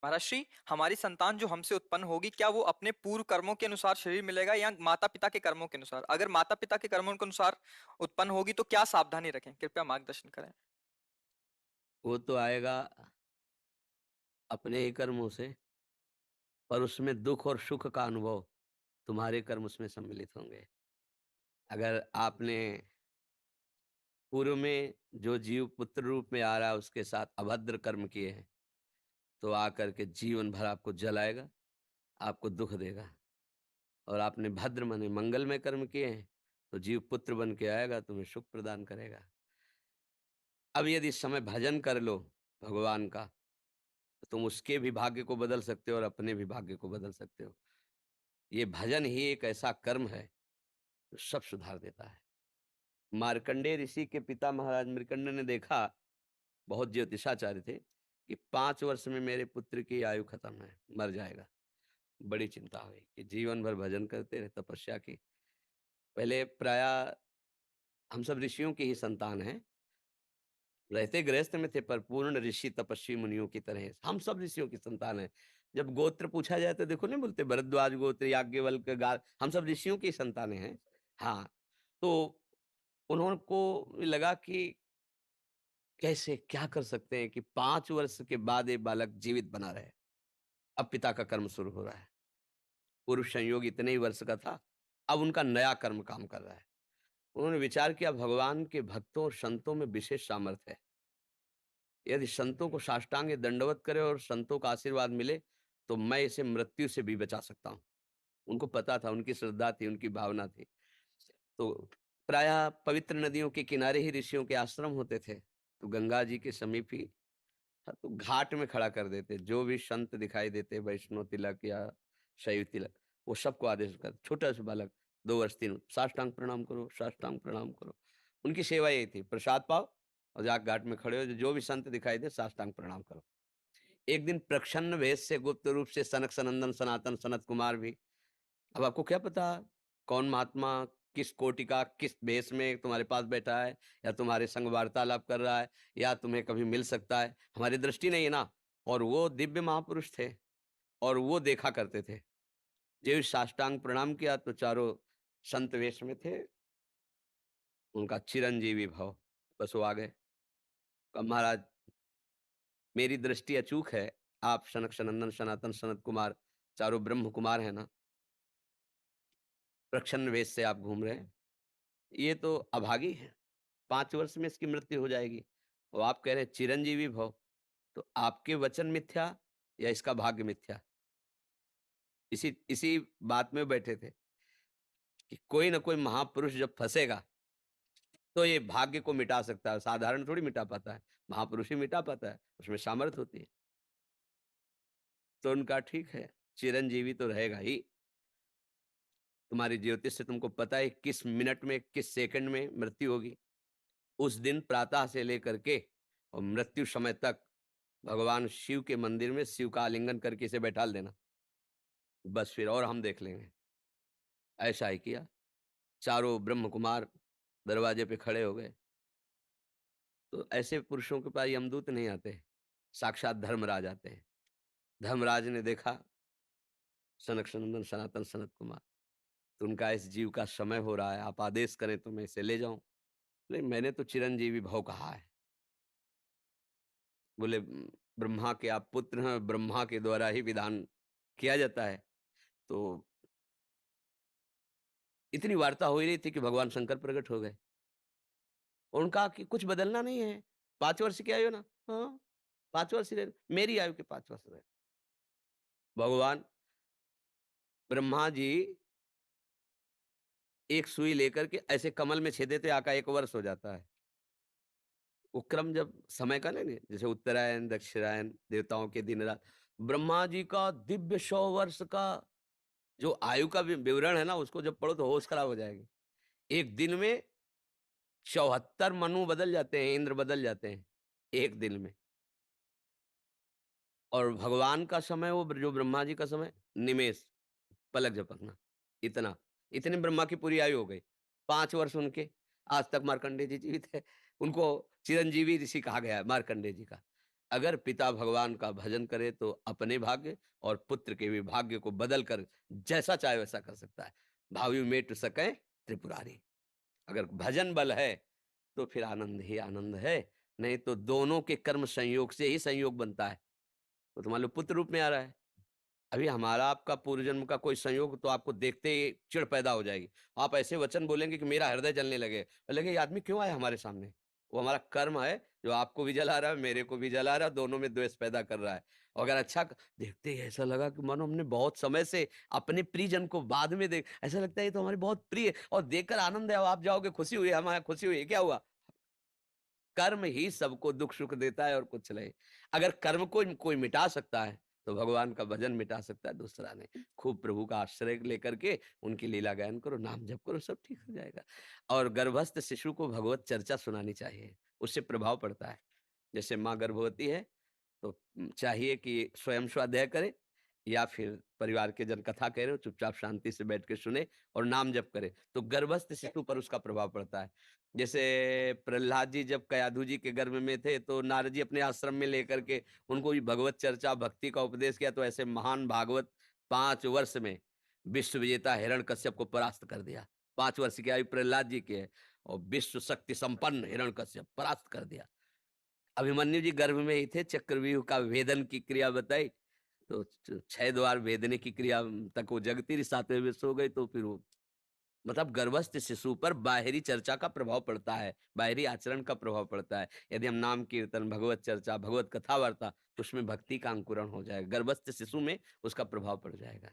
महर्षि, हमारी संतान जो हमसे उत्पन्न होगी, क्या वो अपने पूर्व कर्मों के अनुसार शरीर मिलेगा या माता पिता के कर्मों के अनुसार? अगर माता पिता के कर्मों के अनुसार उत्पन्न होगी तो क्या सावधानी रखें? कृपया मार्गदर्शन करें। वो तो आएगा अपने ही कर्मों से, पर उसमें दुख और सुख का अनुभव तुम्हारे कर्म उसमें सम्मिलित होंगे। अगर आपने पूर्व में जो जीव पुत्र रूप में आ रहा है उसके साथ अभद्र कर्म किए हैं, तो आकर के जीवन भर आपको जलाएगा, आपको दुःख देगा। और आपने भद्र माने मंगलमय कर्म किए हैं, तो जीव पुत्र बन के आएगा, तुम्हें सुख प्रदान करेगा। अब यदि इस समय भजन कर लो भगवान का, तो तुम उसके भी भाग्य को बदल सकते हो और अपने भी भाग्य को बदल सकते हो। ये भजन ही एक ऐसा कर्म है, जो सब सुधार देता है। मार्कंडेय ऋषि के पिता महाराज मृकंड ने देखा, बहुत ज्योतिषाचार्य थे, कि 5 वर्ष में मेरे पुत्र की आयु खत्म है, मर जाएगा। बड़ी चिंता हुई कि जीवन भर भजन करते रहे, तपस्या की। पहले प्रायः हम सब ऋषियों की ही संतान हैं। रहते गृहस्थ में थे पर पूर्ण ऋषि तपस्वी मुनियों की तरह हैं। हम सब ऋषियों की संतान हैं। जब गोत्र पूछा जाए तो देखो नहीं बोलते भरद्वाज गोत्र, याज्ञवल्क्य, गा हम सब ऋषियों की संतानें हैं। हाँ, तो उन्होंने लगा कि कैसे क्या कर सकते हैं कि 5 वर्ष के बाद ये बालक जीवित बना रहे। अब पिता का कर्म शुरू हो रहा है। पूर्व संयोग इतने ही वर्ष का था, अब उनका नया कर्म काम कर रहा है। उन्होंने विचार किया भगवान के भक्तों और संतों में विशेष सामर्थ्य है। यदि संतों को साष्टांग दंडवत करे और संतों का आशीर्वाद मिले, तो मैं इसे मृत्यु से भी बचा सकता हूँ। उनको पता था, उनकी श्रद्धा थी, उनकी भावना थी। तो प्रायः पवित्र नदियों के किनारे ही ऋषियों के आश्रम होते थे। तो गंगा जी के समीप ही हाँ, तो घाट में खड़ा कर देते। जो भी संत दिखाई देते, वैष्णव तिलक या शैव तिलक, वो सबको आदेश कर छोटा सा बालक 2 वर्ष 3 साष्टांग प्रणाम करो, साष्टांग प्रणाम करो। उनकी सेवा यही थी, प्रसाद पाओ और जाके घाट में खड़े हो, जो भी संत दिखाई दे साष्टांग प्रणाम करो। एक दिन प्रच्छन्न वेश से गुप्त रूप से सनक सनंदन सनातन सनत कुमार भी, अब आपको क्या पता कौन महात्मा किस कोटि का किस भेष में तुम्हारे पास बैठा है, या तुम्हारे संग वार्तालाप कर रहा है, या तुम्हें कभी मिल सकता है, हमारी दृष्टि नहीं है ना। और वो दिव्य महापुरुष थे और वो देखा करते थे। जो साष्टांग प्रणाम किया तो चारों संत वेश में थे, उनका चिरंजीवी भव, बस वो आ गए। कहा महाराज मेरी दृष्टि अचूक है, आप सनक सनंदन सनातन सनत कुमार चारों ब्रह्म कुमार है ना, प्रच्छन्न वेश से आप घूम रहे हैं, ये तो अभागी है, 5 वर्ष में इसकी मृत्यु हो जाएगी। और आप कह रहे हैं चिरंजीवी भव, तो आपके वचन मिथ्या या इसका भाग्य मिथ्या? इसी इसी बात में बैठे थे कि कोई ना कोई महापुरुष जब फँसेगा, तो ये भाग्य को मिटा सकता है, साधारण थोड़ी मिटा पाता है, महापुरुष ही मिटा पाता है, उसमें सामर्थ्य होती है। तो उनका ठीक है, चिरंजीवी तो रहेगा ही, तुम्हारी ज्योतिष से तुमको पता है किस मिनट में, किस सेकंड में मृत्यु होगी। उस दिन प्रातः से लेकर के और मृत्यु समय तक भगवान शिव के मंदिर में शिव का आलिंगन करके इसे बैठा देना, बस फिर और हम देख लेंगे। ऐसा ही किया। चारों ब्रह्म कुमार दरवाजे पे खड़े हो गए। तो ऐसे पुरुषों के पास यमदूत नहीं आते, साक्षात धर्मराज आते हैं। धर्मराज ने देखा सनक सनंदन सनातन सनत कुमार, तो उनका इस जीव का समय हो रहा है, आप आदेश करें तो मैं इसे ले जाऊं। बोले मैंने तो चिरंजीवी भव कहा है। बोले ब्रह्मा के आप पुत्र हैं, ब्रह्मा के द्वारा ही विधान किया जाता है। तो इतनी वार्ता हो ही रही थी कि भगवान शंकर प्रकट हो गए। उन्होंने कहा कि कुछ बदलना नहीं है, 5 वर्ष की आयु ना, हाँ 5 वर्ष ही रहे, मेरी आयु के 5 वर्ष रहे। भगवान ब्रह्मा जी एक सुई लेकर के ऐसे कमल में छेद देते, आका 1 वर्ष हो जाता है। वो क्रम जब समय का नहीं, जैसे उत्तरायण दक्षिणायन देवताओं के दिन रात, ब्रह्मा जी का दिव्य 100 वर्ष का जो आयु का विवरण है ना, उसको जब पढ़ो तो होश खराब हो जाएगी। एक दिन में 74 मनु बदल जाते हैं, इंद्र बदल जाते हैं, एक दिन में। और भगवान का समय वो जो ब्रह्मा जी का समय निमेष, पलक झपकना, इतना। इतने ब्रह्मा की पूरी आयु हो गई। 5 वर्ष उनके, आज तक मार्कंडेय जी जीवित है। उनको चिरंजीवी ऋषि कहा गया है मार्कंडेय जी का। अगर पिता भगवान का भजन करे तो अपने भाग्य और पुत्र के भी भाग्य को बदल कर जैसा चाहे वैसा कर सकता है। भावी मेट सके त्रिपुरारी। अगर भजन बल है तो फिर आनंद ही आनंद है, नहीं तो दोनों के कर्म संयोग से ही संयोग बनता है। वो तो मान लो पुत्र रूप में आ रहा है। अभी हमारा आपका पूर्व जन्म का कोई संयोग तो आपको देखते ही चिढ़ पैदा हो जाएगी। आप ऐसे वचन बोलेंगे कि मेरा हृदय जलने लगे। लगे ये आदमी क्यों आया हमारे सामने? वो हमारा कर्म है जो आपको भी जला रहा है, मेरे को भी जला रहा है, दोनों में द्वेष पैदा कर रहा है। और अगर अच्छा देखते ही ऐसा लगा कि मानो हमने बहुत समय से अपने प्रियजन को बाद में देख ऐसा लगता है ये तो हमारे बहुत प्रिय है और देखकर आनंद है। अब आप जाओगे खुशी हुई, हमारा खुशी हुई, क्या हुआ? कर्म ही सबको दुख सुख देता है और कुछ नहीं। अगर कर्म को कोई मिटा सकता है तो भगवान का भजन मिटा सकता है दूसरा नहीं। खूब प्रभु का आश्रय लेकर के उनकी लीला गायन करो, नाम जप करो, सब ठीक हो जाएगा। और गर्भस्थ शिशु को भगवत चर्चा सुनानी चाहिए, उससे प्रभाव पड़ता है। जैसे माँ गर्भवती है तो चाहिए कि स्वयं स्वाध्याय करे या फिर परिवार के जन कथा कह रहे हो चुपचाप शांति से बैठ के सुने और नाम जप करे तो गर्भस्थ शिशु पर उसका प्रभाव पड़ता है। जैसे प्रहलाद जी जब कयाधु जी के गर्भ में थे तो नारद जी अपने आश्रम में लेकर के उनको भी भगवत चर्चा भक्ति का उपदेश किया तो ऐसे महान भागवत 5 वर्ष में विश्व विजेता हिरण्यकश्यप को परास्त कर दिया। 5 वर्ष की आयु प्रहलाद जी की है और विश्व शक्ति संपन्न हिरण्यकश्यप परास्त कर दिया। अभिमन्यु जी गर्भ में ही थे, चक्रव्यूह का भेदन की क्रिया बताई तो 6 द्वार भेदने की क्रिया तक वो जगती रही, 7वें में सो गई तो फिर वो मतलब गर्भस्थ शिशु पर बाहरी चर्चा का प्रभाव पड़ता है, बाहरी आचरण का प्रभाव पड़ता है। यदि हम नाम कीर्तन, भगवत चर्चा, भगवत कथा वार्ता तो उसमें भक्ति का अंकुरण हो जाएगा, गर्भस्थ शिशु में उसका प्रभाव पड़ जाएगा।